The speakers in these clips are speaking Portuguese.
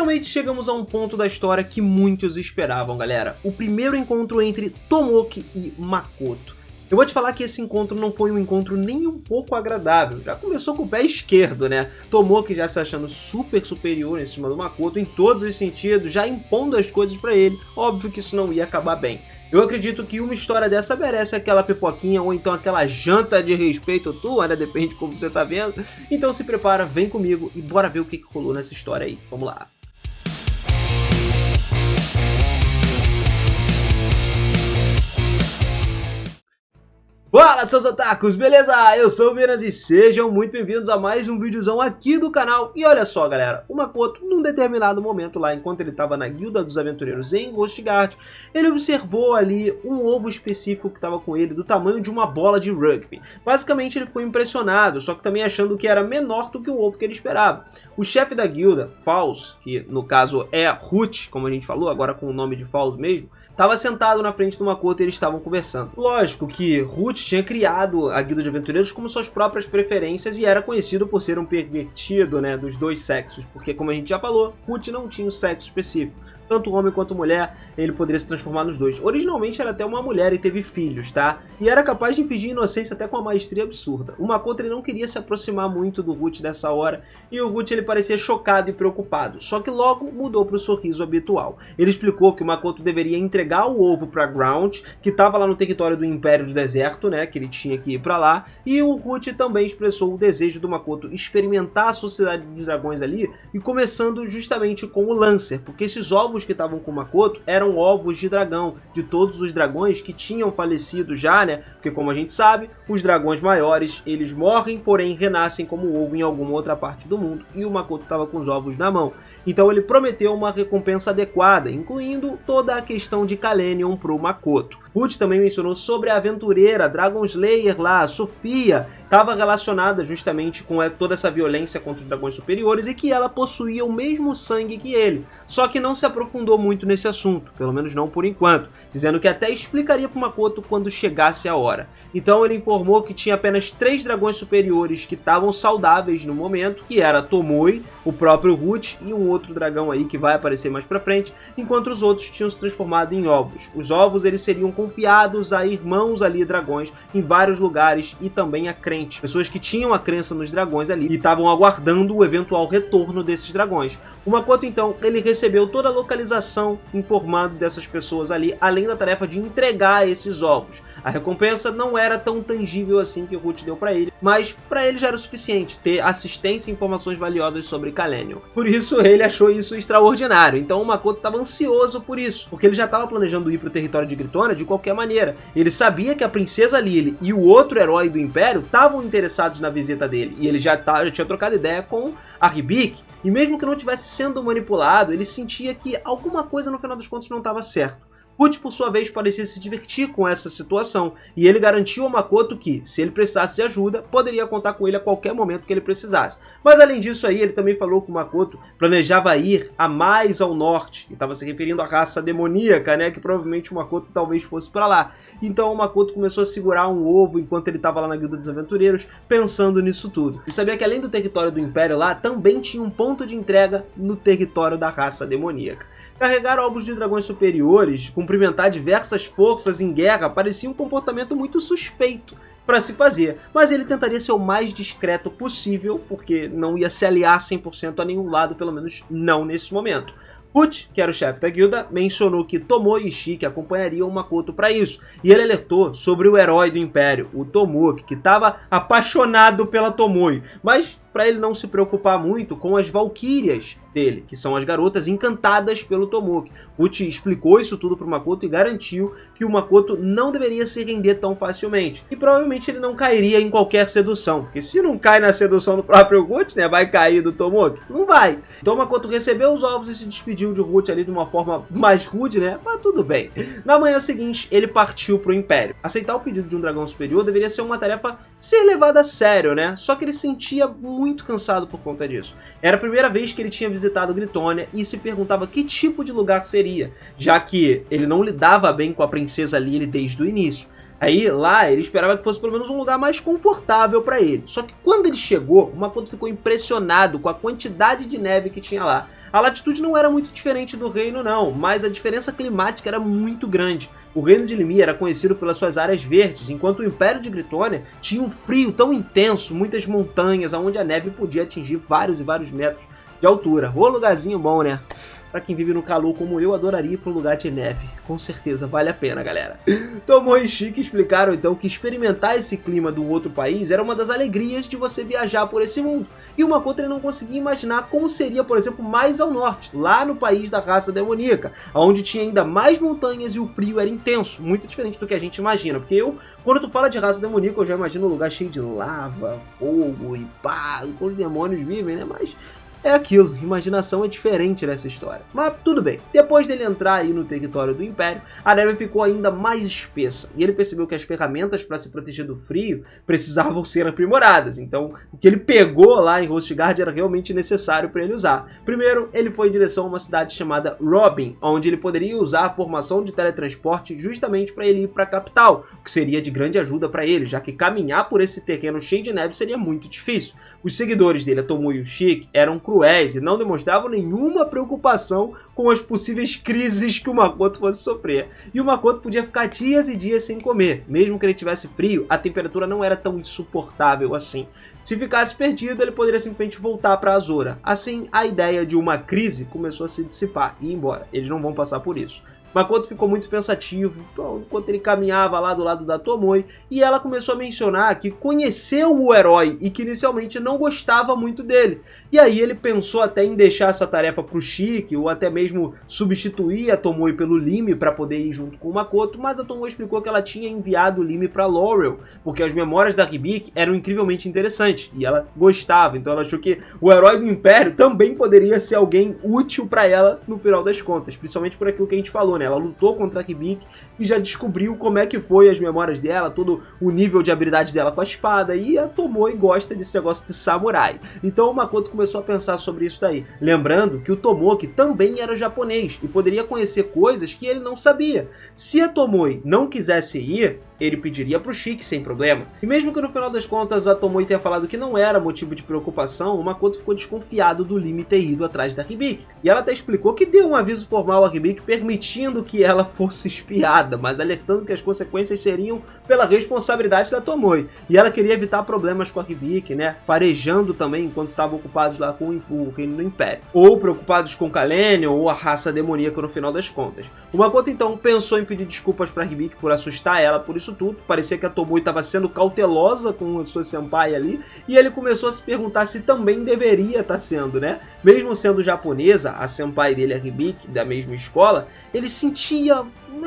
Finalmente chegamos a um ponto da história que muitos esperavam, galera. O primeiro encontro entre Tomoki e Makoto. Eu vou te falar que esse encontro não foi um encontro nem um pouco agradável. Já começou com o pé esquerdo, né? Tomoki já se achando super superior em cima do Makoto em todos os sentidos, já impondo as coisas pra ele. Óbvio que isso não ia acabar bem. Eu acredito que uma história dessa merece aquela pipoquinha ou então aquela janta de respeito tua, né? Depende de como você tá vendo. Então se prepara, vem comigo e bora ver o que rolou nessa história aí. Vamos lá. Fala, seus otakus, beleza? Eu sou o Minas e sejam muito bem-vindos a mais um videozão aqui do canal. E olha só, galera, o Makoto, num determinado momento lá, enquanto ele estava na Guilda dos Aventureiros em Ghostguard, ele observou ali um ovo específico que estava com ele, do tamanho de uma bola de rugby. Basicamente, ele ficou impressionado, só que também achando que era menor do que o ovo que ele esperava. O chefe da guilda, Faust, que no caso é Ruth, como a gente falou, agora com o nome de Faust mesmo, estava sentado na frente do Makoto e eles estavam conversando. Lógico que Ruth tinha criado a Guilda de Aventureiros como suas próprias preferências e era conhecido por ser um pervertido, né, dos dois sexos, porque como a gente já falou, Ruth não tinha um sexo específico. Tanto homem quanto mulher, ele poderia se transformar nos dois. Originalmente era até uma mulher e teve filhos, tá? E era capaz de fingir inocência até com uma maestria absurda. O Makoto ele não queria se aproximar muito do Ruth nessa hora, e o Ruth ele parecia chocado e preocupado, só que logo mudou para o sorriso habitual. Ele explicou que o Makoto deveria entregar o ovo para Ground, que estava lá no território do Império do Deserto, né, que ele tinha que ir para lá, e o Ruth também expressou o desejo do Makoto experimentar a Sociedade dos Dragões ali, e começando justamente com o Lancer, porque esses ovos que estavam com o Makoto eram ovos de dragão, de todos os dragões que tinham falecido já, né? Porque como a gente sabe, os dragões maiores, eles morrem, porém renascem como ovo em alguma outra parte do mundo, e o Makoto estava com os ovos na mão. Então ele prometeu uma recompensa adequada, incluindo toda a questão de Kalenion pro Makoto. Ruth também mencionou sobre a aventureira Dragon Slayer lá, a Sofia, estava relacionada justamente com toda essa violência contra os dragões superiores e que ela possuía o mesmo sangue que ele, só que não se aprofundou muito nesse assunto, pelo menos não por enquanto, dizendo que até explicaria para o Makoto quando chegasse a hora. Então ele informou que tinha apenas 3 dragões superiores que estavam saudáveis no momento, que era Tomoe, o próprio Ruth e um outro dragão aí que vai aparecer mais pra frente, enquanto os outros tinham se transformado em ovos. Os ovos eles seriam confiados a irmãos ali dragões em vários lugares e também a crentes, pessoas que tinham a crença nos dragões ali e estavam aguardando o eventual retorno desses dragões. O Makoto então, ele recebeu toda a localização informando dessas pessoas ali, além da tarefa de entregar esses ovos. A recompensa não era tão tangível assim que o Ruth deu para ele, mas para ele já era o suficiente ter assistência e informações valiosas sobre Kalenion. Por isso ele achou isso extraordinário, então o Makoto estava ansioso por isso, porque ele já estava planejando ir para o território de Gritona de qualquer maneira. Ele sabia que a princesa Lily e o outro herói do Império estavam interessados na visita dele, e ele já tinha trocado ideia com a Hibiki, e mesmo que não estivesse sendo manipulado, ele sentia que alguma coisa no final dos contos não estava certo. Ruth, por sua vez, parecia se divertir com essa situação, e ele garantiu ao Makoto que, se ele precisasse de ajuda, poderia contar com ele a qualquer momento que ele precisasse. Mas além disso aí, ele também falou que o Makoto planejava ir a mais ao norte, e estava se referindo à raça demoníaca, né, que provavelmente o Makoto talvez fosse para lá. Então o Makoto começou a segurar um ovo enquanto ele estava lá na Guilda dos Aventureiros, pensando nisso tudo. E sabia que além do território do Império lá, também tinha um ponto de entrega no território da raça demoníaca. Carregar ovos de dragões superiores, cumprimentar diversas forças em guerra, parecia um comportamento muito suspeito para se fazer, mas ele tentaria ser o mais discreto possível, porque não ia se aliar 100% a nenhum lado, pelo menos não nesse momento. Ruth, que era o chefe da guilda, mencionou que Tomoe e Shiki acompanhariam o Makoto para isso, e ele alertou sobre o herói do Império, o Tomoki, que estava apaixonado pela Tomoe, mas para ele não se preocupar muito com as valquírias dele, que são as garotas encantadas pelo Tomoki. Ruth explicou isso tudo para o Makoto e garantiu que o Makoto não deveria se render tão facilmente. E provavelmente ele não cairia em qualquer sedução, porque se não cai na sedução do próprio Ruth, né, vai cair do Tomoki? Não vai. Então o Makoto recebeu os ovos e se despediu de Ruth ali de uma forma mais rude, né, mas tudo bem. Na manhã seguinte, ele partiu para o Império. Aceitar o pedido de um dragão superior deveria ser uma tarefa ser levada a sério, né, só que ele se sentia muito cansado por conta disso. Era a primeira vez que ele tinha visitado Gritônia e se perguntava que tipo de lugar seria, já que ele não lidava bem com a princesa Lily desde o início. Aí lá ele esperava que fosse pelo menos um lugar mais confortável para ele. Só que quando ele chegou, o Makoto ficou impressionado com a quantidade de neve que tinha lá. A latitude não era muito diferente do reino não, mas a diferença climática era muito grande. O reino de Limia era conhecido pelas suas áreas verdes, enquanto o Império de Gritônia tinha um frio tão intenso, muitas montanhas, onde a neve podia atingir vários e vários metros de altura. Ô lugarzinho bom, né? Pra quem vive no calor como eu, adoraria ir pra um lugar de neve. Com certeza, vale a pena, galera. Tomoe e Shiki explicaram então que experimentar esse clima do outro país era uma das alegrias de você viajar por esse mundo. E o Makoto ele não conseguia imaginar como seria, por exemplo, mais ao norte, lá no país da raça demoníaca, onde tinha ainda mais montanhas e o frio era intenso, muito diferente do que a gente imagina. Porque quando tu fala de raça demoníaca, eu já imagino um lugar cheio de lava, fogo e pá, onde os demônios vivem, né? Mas é aquilo, imaginação é diferente nessa história. Mas tudo bem, depois dele entrar aí no território do Império, a neve ficou ainda mais espessa, e ele percebeu que as ferramentas para se proteger do frio precisavam ser aprimoradas, então o que ele pegou lá em Hostgard era realmente necessário para ele usar. Primeiro, ele foi em direção a uma cidade chamada Robin, onde ele poderia usar a formação de teletransporte justamente para ele ir para a capital, o que seria de grande ajuda para ele, já que caminhar por esse terreno cheio de neve seria muito difícil. Os seguidores dele, a Tomoe e o Shiki, eram cruéis e não demonstravam nenhuma preocupação com as possíveis crises que o Makoto fosse sofrer. E o Makoto podia ficar dias e dias sem comer. Mesmo que ele tivesse frio, a temperatura não era tão insuportável assim. Se ficasse perdido, ele poderia simplesmente voltar para Azora. Assim, a ideia de uma crise começou a se dissipar e ir embora. Eles não vão passar por isso. Makoto ficou muito pensativo enquanto ele caminhava lá do lado da Tomoe, e ela começou a mencionar que conheceu o herói e que inicialmente não gostava muito dele. E aí ele pensou até em deixar essa tarefa para o Shiki, ou até mesmo substituir a Tomoe pelo Lime para poder ir junto com o Makoto, mas a Tomoe explicou que ela tinha enviado o Lime para Laurel, porque as memórias da Hibiki eram incrivelmente interessantes, e ela gostava, então ela achou que o herói do Império também poderia ser alguém útil para ela no final das contas, principalmente por aquilo que a gente falou, né? Ela lutou contra a Hibiki e já descobriu como é que foi as memórias dela, todo o nível de habilidades dela com a espada, e a Tomoe gosta desse negócio de samurai. Então o Makoto começou a pensar sobre isso daí, lembrando que o Tomoki também era japonês e poderia conhecer coisas que ele não sabia. Se a Tomoe não quisesse ir, ele pediria pro Shiki sem problema. E mesmo que no final das contas a Tomoe tenha falado que não era motivo de preocupação, o Makoto ficou desconfiado do Lime ter ido atrás da Hibiki. E ela até explicou que deu um aviso formal à Hibiki permitindo que ela fosse espiada, mas alertando que as consequências seriam pela responsabilidade da Tomoe. E ela queria evitar problemas com a Hibiki, né? Farejando também enquanto estavam ocupados lá com o reino do Império. Ou preocupados com Kalenion ou a raça demoníaca no final das contas. O Makoto então pensou em pedir desculpas pra Hibiki por assustar ela por isso tudo. Parecia que a Tomoe estava sendo cautelosa com a sua senpai ali. E ele começou a se perguntar se também deveria estar sendo, né? Mesmo sendo japonesa, a senpai dele, a Hibiki, da mesma escola, ele sentia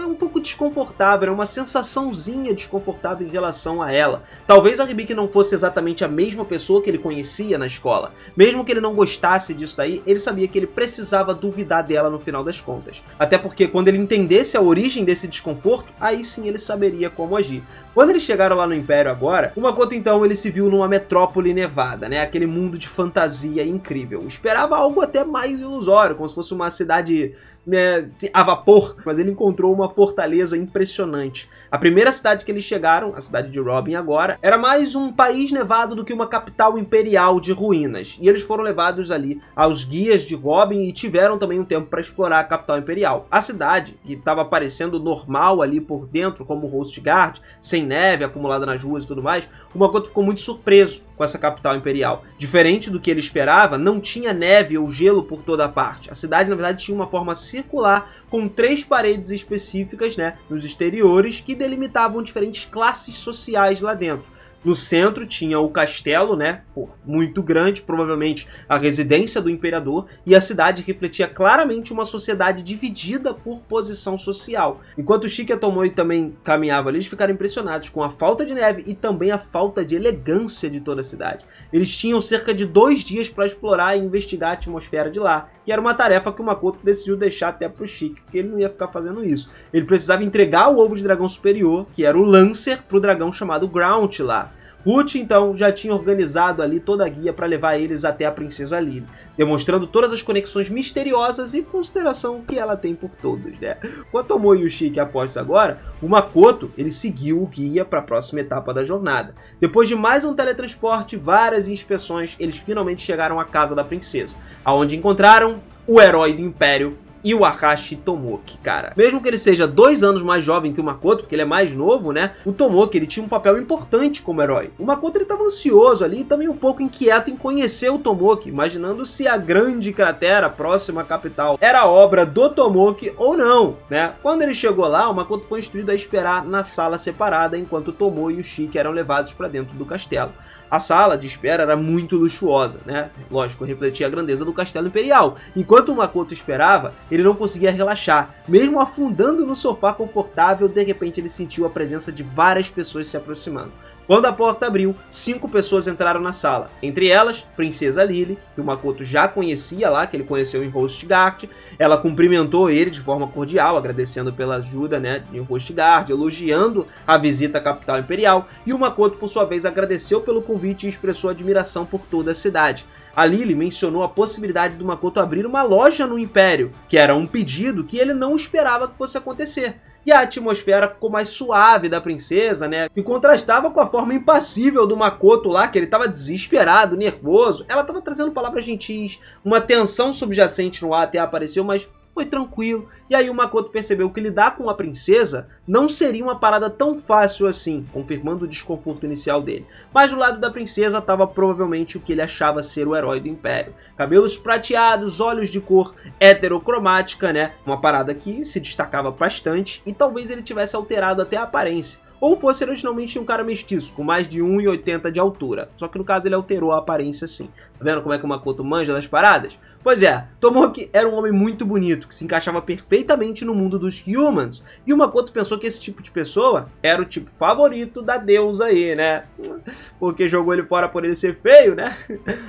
um pouco desconfortável, era uma sensaçãozinha desconfortável em relação a ela. Talvez a Hibiki não fosse exatamente a mesma pessoa que ele conhecia na escola. Mesmo que ele não gostasse disso daí, ele sabia que ele precisava duvidar dela no final das contas. Até porque quando ele entendesse a origem desse desconforto, aí sim ele saberia como agir. Quando eles chegaram lá no Império agora, o Makoto então ele se viu numa metrópole nevada, né? Aquele mundo de fantasia incrível. Esperava algo até mais ilusório, como se fosse uma cidade, né, a vapor, mas ele encontrou uma fortaleza impressionante. A primeira cidade que eles chegaram, a cidade de Robin agora, era mais um país nevado do que uma capital imperial de ruínas. E eles foram levados ali aos guias de Robin e tiveram também um tempo para explorar a capital imperial. A cidade, que estava parecendo normal ali por dentro, como Hostgard, sem neve acumulada nas ruas e tudo mais, o Makoto ficou muito surpreso com essa capital imperial. Diferente do que ele esperava, não tinha neve ou gelo por toda a parte. A cidade, na verdade, tinha uma forma circular, com 3 paredes específicas, né, nos exteriores, que delimitavam diferentes classes sociais lá dentro. No centro tinha o castelo, né, muito grande, provavelmente a residência do imperador, e a cidade refletia claramente uma sociedade dividida por posição social. Enquanto o Shiki e a Tomoe também caminhavam ali, eles ficaram impressionados com a falta de neve e também a falta de elegância de toda a cidade. Eles tinham cerca de 2 dias para explorar e investigar a atmosfera de lá, que era uma tarefa que o Makoto decidiu deixar até para o Shiki, porque ele não ia ficar fazendo isso. Ele precisava entregar o ovo de dragão superior, que era o Lancer, para o dragão chamado Grount lá. Ruth, então, já tinha organizado ali toda a guia para levar eles até a princesa Lily, demonstrando todas as conexões misteriosas e consideração que ela tem por todos, né? Com a Tomoe e o Shiki apostos agora, o Makoto, ele seguiu o guia para a próxima etapa da jornada. Depois de mais um teletransporte, várias inspeções, eles finalmente chegaram à casa da princesa, aonde encontraram o herói do Império, Iwakashi Tomoki, cara. Mesmo que ele seja 2 anos mais jovem que o Makoto, porque ele é mais novo, né? O Tomoki, ele tinha um papel importante como herói. O Makoto, ele estava ansioso ali e também um pouco inquieto em conhecer o Tomoki, imaginando se a grande cratera próxima à capital era obra do Tomoki ou não, né? Quando ele chegou lá, o Makoto foi instruído a esperar na sala separada, enquanto o Tomoe e o Shiki eram levados para dentro do castelo. A sala de espera era muito luxuosa, né? Lógico, refletia a grandeza do castelo imperial. Enquanto o Makoto esperava, ele não conseguia relaxar. Mesmo afundando no sofá confortável, de repente ele sentiu a presença de várias pessoas se aproximando. Quando a porta abriu, 5 pessoas entraram na sala. Entre elas, Princesa Lily, que o Makoto já conhecia lá, que ele conheceu em Hostgard. Ela cumprimentou ele de forma cordial, agradecendo pela ajuda, né, em Hostgard, elogiando a visita à capital imperial. E o Makoto, por sua vez, agradeceu pelo convite e expressou admiração por toda a cidade. A Lily mencionou a possibilidade do Makoto abrir uma loja no Império, que era um pedido que ele não esperava que fosse acontecer. E a atmosfera ficou mais suave da princesa, né? E contrastava com a forma impassível do Makoto lá, que ele estava desesperado, nervoso. Ela estava trazendo palavras gentis, uma tensão subjacente no ar até apareceu, mas foi tranquilo. E aí o Makoto percebeu que lidar com a princesa não seria uma parada tão fácil assim, confirmando o desconforto inicial dele. Mas do lado da princesa estava provavelmente o que ele achava ser o herói do Império. Cabelos prateados, olhos de cor heterocromática, né? Uma parada que se destacava bastante e talvez ele tivesse alterado até a aparência. Ou fosse originalmente um cara mestiço, com mais de 1,80 m de altura. Só que no caso ele alterou a aparência sim. Tá vendo como é que o Makoto manja das paradas? Pois é, Tomoki era um homem muito bonito, que se encaixava perfeitamente no mundo dos humans. E o Makoto pensou que esse tipo de pessoa era o tipo favorito da deusa aí, né? Porque jogou ele fora por ele ser feio, né?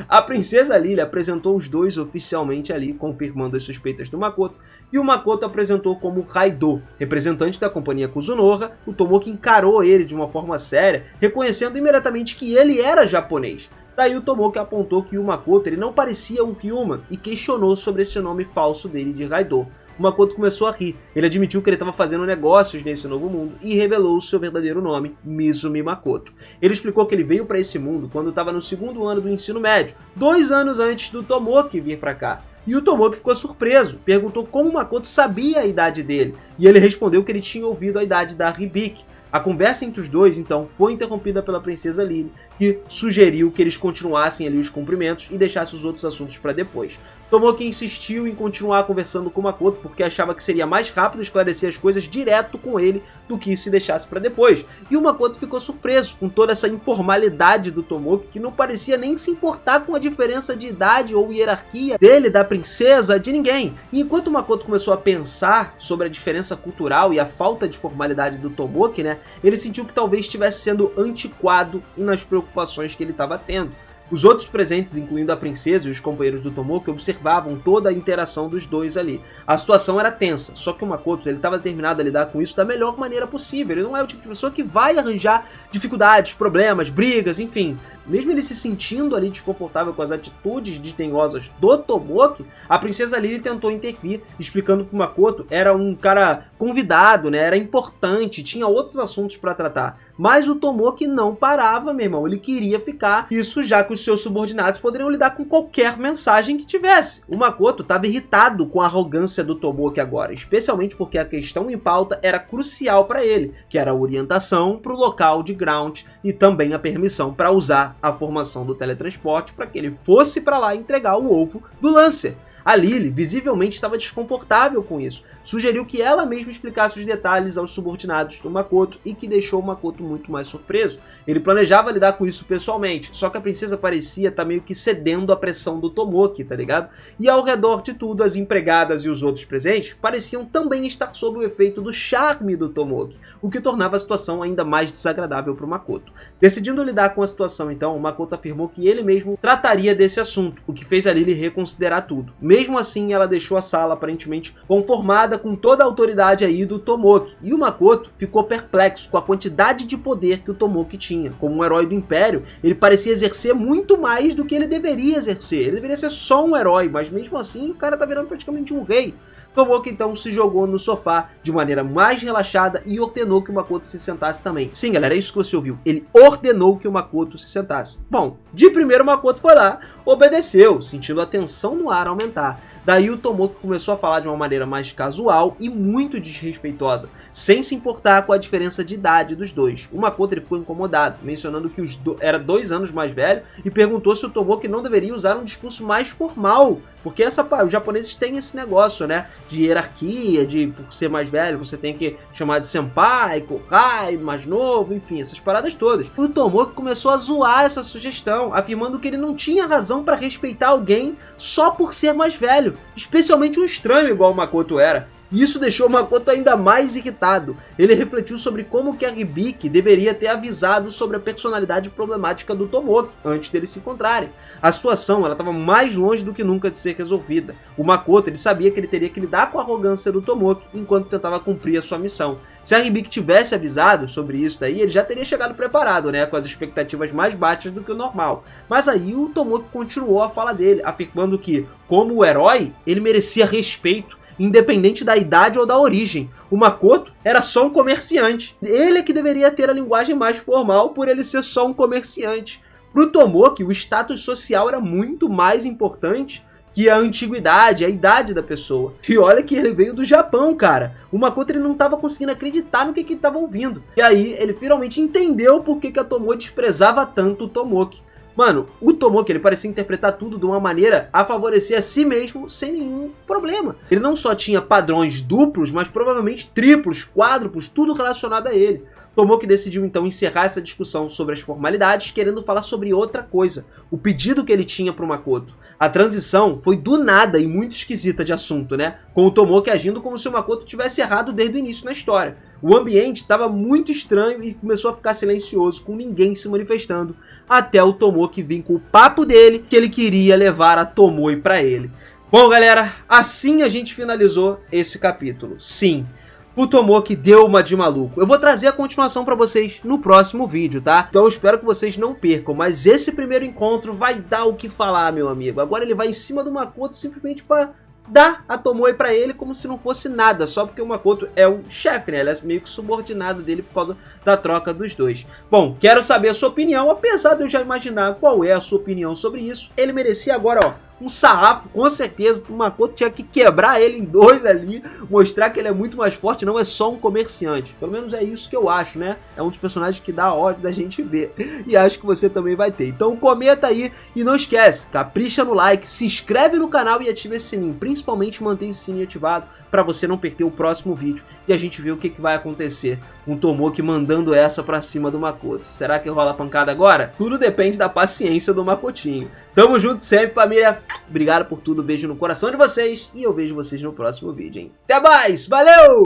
A princesa Lily apresentou os dois oficialmente ali, confirmando as suspeitas do Makoto. E o Makoto apresentou como Raido, representante da companhia Kuzunoha. O Tomoki encarou ele de uma forma séria, reconhecendo imediatamente que ele era japonês. Daí o Tomoki apontou que o Makoto ele não parecia um Hyuman e questionou sobre esse nome falso dele de Raido. O Makoto começou a rir. Ele admitiu que ele estava fazendo negócios nesse novo mundo e revelou o seu verdadeiro nome, Mizumi Makoto. Ele explicou que ele veio para esse mundo quando estava no 2º ano do ensino médio, 2 anos antes do Tomoki vir para cá. E o Tomoki ficou surpreso, perguntou como o Makoto sabia a idade dele, e ele respondeu que ele tinha ouvido a idade da Hibiki. A conversa entre os dois, então, foi interrompida pela princesa Lily, que sugeriu que eles continuassem ali os cumprimentos e deixassem os outros assuntos para depois. Tomoki insistiu em continuar conversando com o Makoto porque achava que seria mais rápido esclarecer as coisas direto com ele do que se deixasse para depois. E o Makoto ficou surpreso com toda essa informalidade do Tomoki, que não parecia nem se importar com a diferença de idade ou hierarquia dele, da princesa, de ninguém. E enquanto o Makoto começou a pensar sobre a diferença cultural e a falta de formalidade do Tomoki, né, ele sentiu que talvez estivesse sendo antiquado nas preocupações que ele estava tendo. Os outros presentes, incluindo a princesa e os companheiros do Tomoki, observavam toda a interação dos dois ali. A situação era tensa, só que o Makoto estava determinado a lidar com isso da melhor maneira possível. Ele não é o tipo de pessoa que vai arranjar dificuldades, problemas, brigas, enfim. Mesmo ele se sentindo ali desconfortável com as atitudes desdenhosas do Tomoki, a princesa Lily tentou intervir, explicando que o Makoto era um cara convidado, né? Era importante, tinha outros assuntos para tratar. Mas o Tomoki não parava, meu irmão, ele queria ficar, isso já que os seus subordinados poderiam lidar com qualquer mensagem que tivesse. O Makoto estava irritado com a arrogância do Tomoki agora, especialmente porque a questão em pauta era crucial para ele, que era a orientação para o local de ground e também a permissão para usar a formação do teletransporte para que ele fosse para lá entregar o ovo do Lancer. A Lily visivelmente estava desconfortável com isso, sugeriu que ela mesma explicasse os detalhes aos subordinados do Makoto e que deixou o Makoto muito mais surpreso. Ele planejava lidar com isso pessoalmente, só que a princesa parecia estar meio que cedendo à pressão do Tomoki, tá ligado? E ao redor de tudo, as empregadas e os outros presentes pareciam também estar sob o efeito do charme do Tomoki, o que tornava a situação ainda mais desagradável para o Makoto. Decidindo lidar com a situação então, o Makoto afirmou que ele mesmo trataria desse assunto, o que fez a Lily reconsiderar tudo. Mesmo assim, ela deixou a sala aparentemente conformada com toda a autoridade aí do Tomoki. E o Makoto ficou perplexo com a quantidade de poder que o Tomoki tinha. Como um herói do Império, ele parecia exercer muito mais do que ele deveria exercer. Ele deveria ser só um herói, mas mesmo assim o cara tá virando praticamente um rei. Tomoki então se jogou no sofá de maneira mais relaxada e ordenou que o Makoto se sentasse também. Sim, galera, é isso que você ouviu. Ele ordenou que o Makoto se sentasse. Bom, de primeiro o Makoto foi lá, obedeceu, sentindo a tensão no ar aumentar. Daí o Tomoki começou a falar de uma maneira mais casual e muito desrespeitosa, sem se importar com a diferença de idade dos dois. O Makoto ele ficou incomodado, mencionando que era 2 anos mais velho e perguntou se o Tomoki não deveria usar um discurso mais formal, porque os japoneses têm esse negócio, né, de hierarquia, de por ser mais velho você tem que chamar de senpai, kohai, mais novo, enfim, essas paradas todas. E o Tomoki começou a zoar essa sugestão, afirmando que ele não tinha razão para respeitar alguém só por ser mais velho, especialmente um estranho igual o Makoto era. E isso deixou o Makoto ainda mais irritado. Ele refletiu sobre como que a Hibiki deveria ter avisado sobre a personalidade problemática do Tomoki antes deles se encontrarem. A situação estava mais longe do que nunca de ser resolvida. O Makoto ele sabia que ele teria que lidar com a arrogância do Tomoki enquanto tentava cumprir a sua missão. Se a Hibiki tivesse avisado sobre isso daí, ele já teria chegado preparado, né, com as expectativas mais baixas do que o normal. Mas aí o Tomoki continuou a fala dele, afirmando que, como o herói, ele merecia respeito, independente da idade ou da origem. O Makoto era só um comerciante. Ele é que deveria ter a linguagem mais formal por ele ser só um comerciante. Para o Tomoki, o status social era muito mais importante que a antiguidade, a idade da pessoa. E olha que ele veio do Japão, cara. O Makoto ele não estava conseguindo acreditar no que ele estava ouvindo. E aí ele finalmente entendeu por que a Tomoe desprezava tanto o Tomoki. Mano, o Tomoki ele parecia interpretar tudo de uma maneira a favorecer a si mesmo sem nenhum problema. Ele não só tinha padrões duplos, mas provavelmente triplos, quádruplos, tudo relacionado a ele. Tomoki decidiu então encerrar essa discussão sobre as formalidades, querendo falar sobre outra coisa, o pedido que ele tinha para o Makoto. A transição foi do nada e muito esquisita de assunto, né? Com o Tomoki agindo como se o Makoto tivesse errado desde o início na história. O ambiente estava muito estranho e começou a ficar silencioso, com ninguém se manifestando, até o Tomoki vir com o papo dele que ele queria levar a Tomoe para ele. Bom, galera, assim a gente finalizou esse capítulo. Sim, o Tomoki deu uma de maluco. Eu vou trazer a continuação pra vocês no próximo vídeo, tá? Então eu espero que vocês não percam, mas esse primeiro encontro vai dar o que falar, meu amigo. Agora ele vai em cima do Makoto simplesmente pra dar a Tomoe pra ele como se não fosse nada, só porque o Makoto é o chefe, né? Ele é meio que subordinado dele por causa da troca dos dois. Bom, quero saber a sua opinião, apesar de eu já imaginar qual é a sua opinião sobre isso. Ele merecia agora, ó, um sarrafo, com certeza. O Makoto tinha que quebrar ele em dois ali, mostrar que ele é muito mais forte, não é só um comerciante. Pelo menos é isso que eu acho, né? É um dos personagens que dá ódio da gente ver. E acho que você também vai ter. Então comenta aí e não esquece, capricha no like, se inscreve no canal e ativa esse sininho. Principalmente mantém esse sininho ativado para você não perder o próximo vídeo e a gente vê o que vai acontecer com o Tomoki mandando essa pra cima do Makoto. Será que rola pancada agora? Tudo depende da paciência do Makotinho. Tamo junto sempre, família. Obrigado por tudo, beijo no coração de vocês e eu vejo vocês no próximo vídeo, hein? Até mais, valeu!